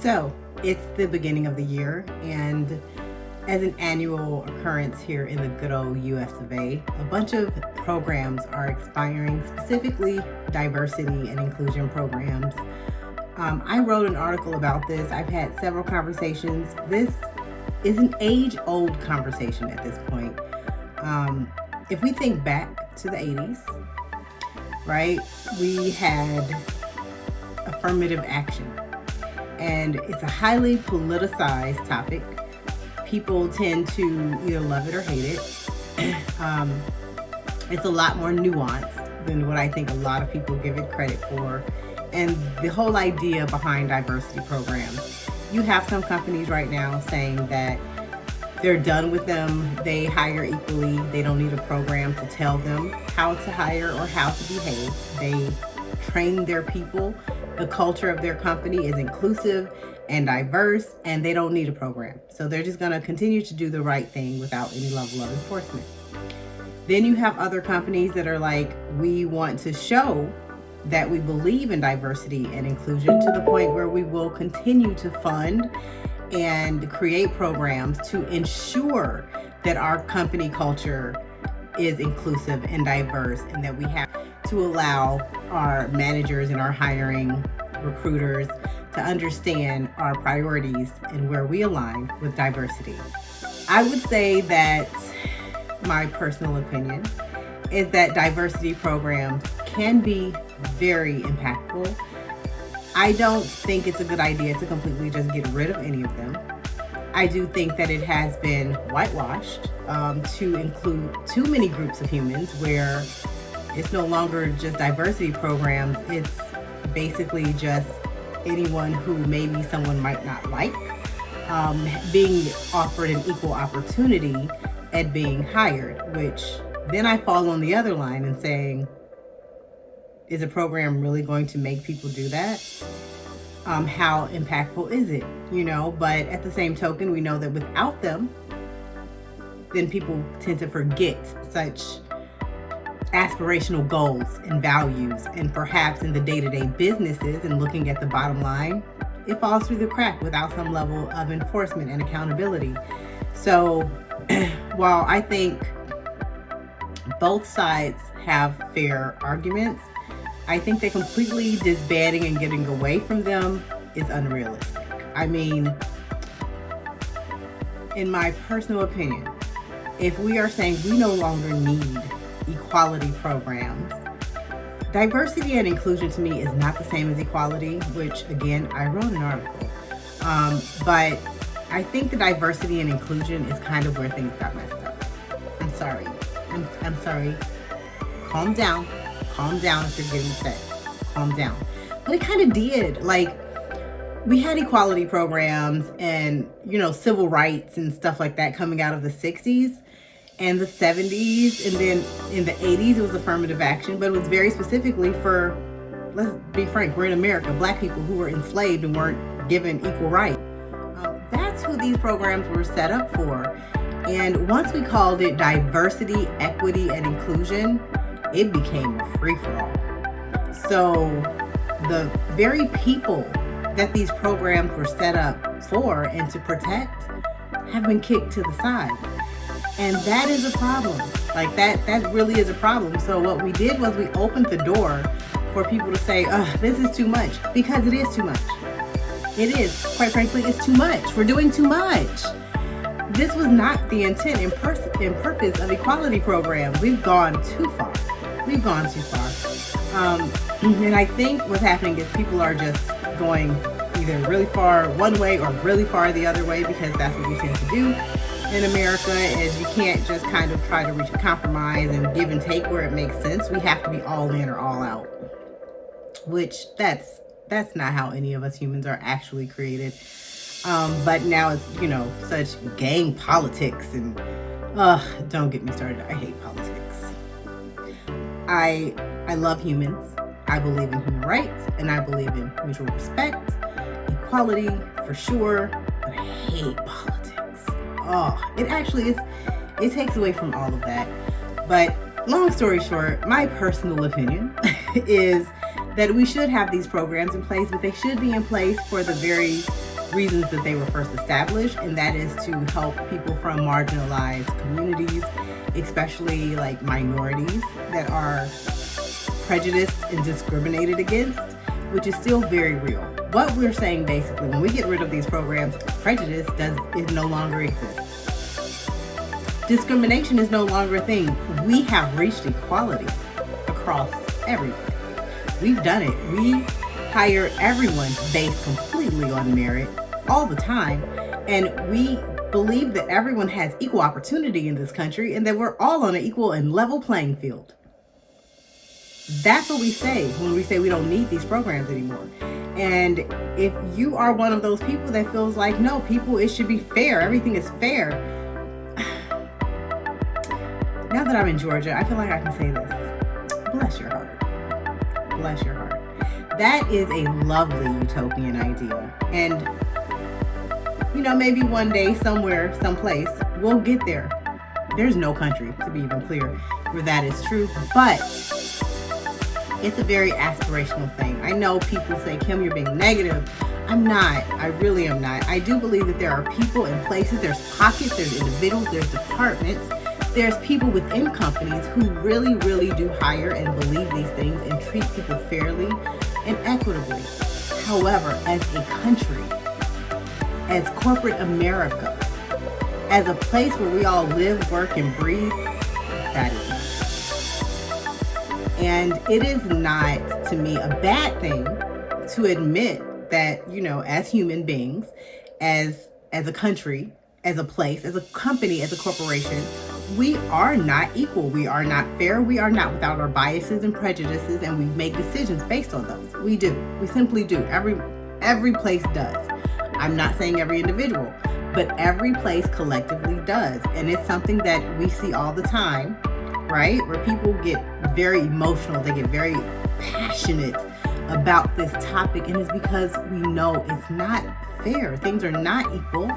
So it's the beginning of the year, and as an annual occurrence here in the good old US of A, a bunch of programs are expiring, specifically diversity and inclusion programs. I wrote an article about this. I've had several conversations. This is an age-old conversation at this point. If we think back to the 80s, right, we had affirmative action. And it's a highly politicized topic. People tend to either love it or hate it. It's a lot more nuanced than what I think a lot of people give it credit for. And the whole idea behind diversity programs, you have some companies right now saying that they're done with them. They hire equally. They don't need a program to tell them how to hire or how to behave. They train their people. The culture of their company is inclusive and diverse, and they don't need a program. So they're just going to continue to do the right thing without any level of enforcement. Then you have other companies that are like, we want to show that we believe in diversity and inclusion to the point where we will continue to fund and create programs to ensure that our company culture is inclusive and diverse, and that we have to allow our managers and our hiring recruiters to understand our priorities and where we align with diversity. I would say that my personal opinion is that diversity programs can be very impactful. I don't think it's a good idea to completely just get rid of any of them. I do think that it has been whitewashed to include too many groups of humans, where it's no longer just diversity programs. It's basically just anyone who maybe someone might not like being offered an equal opportunity at being hired, which then I fall on the other line and saying, is a program really going to make people do that? How impactful is it? But at the same token, we know that without them, then people tend to forget such aspirational goals and values, and perhaps in the day-to-day businesses and looking at the bottom line, it falls through the crack without some level of enforcement and accountability. So while I think both sides have fair arguments, I think that completely disbanding and getting away from them is unrealistic. I mean, in my personal opinion, if we are saying we no longer need equality programs, diversity and inclusion to me is not the same as equality, which again, I wrote an article. But I think the diversity and inclusion is kind of where things got messed up. I'm sorry. I'm sorry. Calm down. Calm down if you're getting upset. Calm down. But it kind of did. Like, we had equality programs and, civil rights and stuff like that coming out of the 60s and the 70s. And then in the 80s, it was affirmative action, but it was very specifically for, let's be frank, we're in America, Black people who were enslaved and weren't given equal rights. That's who these programs were set up for. And once we called it diversity, equity, and inclusion, it became a free-for-all. So the very people that these programs were set up for and to protect have been kicked to the side. And that is a problem. Like that really is a problem. So what we did was we opened the door for people to say, this is too much, because it is too much. It is, quite frankly, it's too much. We're doing too much. This was not the intent and purpose of equality programs. We've gone too far. We've gone too far. And I think what's happening is people are just going either really far one way or really far the other way, because that's what we tend to do in America, is you can't just kind of try to reach a compromise and give and take where it makes sense. We have to be all in or all out, which that's not how any of us humans are actually created. But now it's, such gang politics and, don't get me started. I hate politics. I love humans. I believe in human rights, and I believe in mutual respect, equality for sure, but I hate politics. It actually is, it takes away from all of that. But long story short, my personal opinion is that we should have these programs in place, but they should be in place for the very reasons that they were first established, and that is to help people from marginalized communities, especially like minorities that are prejudiced and discriminated against, which is still very real. What we're saying basically, when we get rid of these programs, prejudice is no longer exist. Discrimination is no longer a thing. We have reached equality across everything. We've done it. We hire everyone based completely on merit all the time, and we believe that everyone has equal opportunity in this country and that we're all on an equal and level playing field. That's what we say when we say we don't need these programs anymore. And if you are one of those people that feels like, no, it should be fair, everything is fair. Now that I'm in Georgia, I feel like I can say this. Bless your heart. Bless your heart. That is a lovely utopian idea. And, maybe one day, somewhere, someplace, we'll get there. There's no country, to be even clear, where that is true. But it's a very aspirational thing. I know people say, Kim, you're being negative. I'm not. I really am not. I do believe that there are people in places, there's pockets, there's individuals, there's departments, there's people within companies who really, really do hire and believe these things and treat people fairly and equitably. However, as a country, as corporate America, as a place where we all live, work, and breathe, that is not. And it is not, to me, a bad thing to admit that, as human beings, as a country, as a place, as a company, as a corporation, we are not equal. We are not fair. We are not without our biases and prejudices, and we make decisions based on those. We do. We simply do. Every place does. I'm not saying every individual, but every place collectively does. And it's something that we see all the time, right? Where people get very emotional, they get very passionate about this topic, and it's because we know it's not fair. Things are not equal.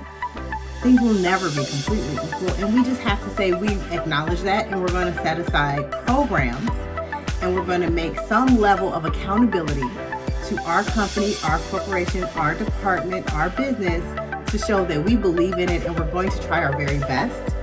Things will never be completely equal, and we just have to say we acknowledge that, and we're going to set aside programs, and we're going to make some level of accountability to our company, our corporation, our department, our business, to show that we believe in it, and we're going to try our very best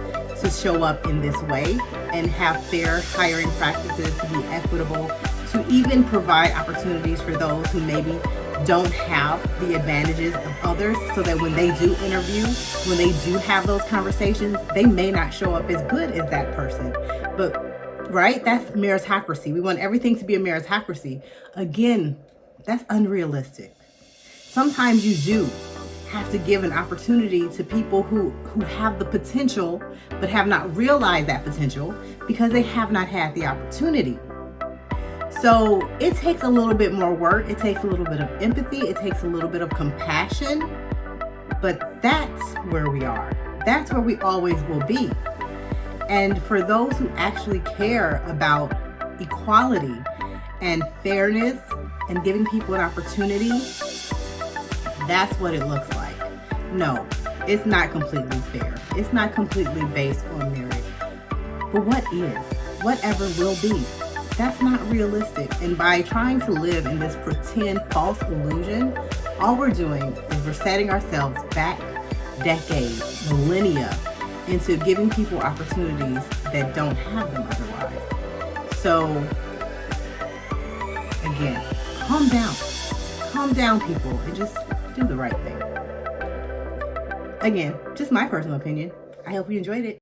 to show up in this way and have fair hiring practices, to be equitable, to even provide opportunities for those who maybe don't have the advantages of others, so that when they do interview, when they do have those conversations, they may not show up as good as that person. But, right, that's meritocracy. We want everything to be a meritocracy. Again, that's unrealistic. Sometimes you do have to give an opportunity to people who have the potential but have not realized that potential because they have not had the opportunity. So it takes a little bit more work. It takes a little bit of empathy. It takes a little bit of compassion. But that's where we are. That's where we always will be. And for those who actually care about equality and fairness and giving people an opportunity, that's what it looks like. No, it's not completely fair. It's not completely based on merit. But what is? Whatever will be. That's not realistic. And by trying to live in this pretend false illusion, all we're doing is we're setting ourselves back decades, millennia, into giving people opportunities that don't have them otherwise. So, again, calm down. Calm down, people, and just do the right thing. Again, just my personal opinion. I hope you enjoyed it.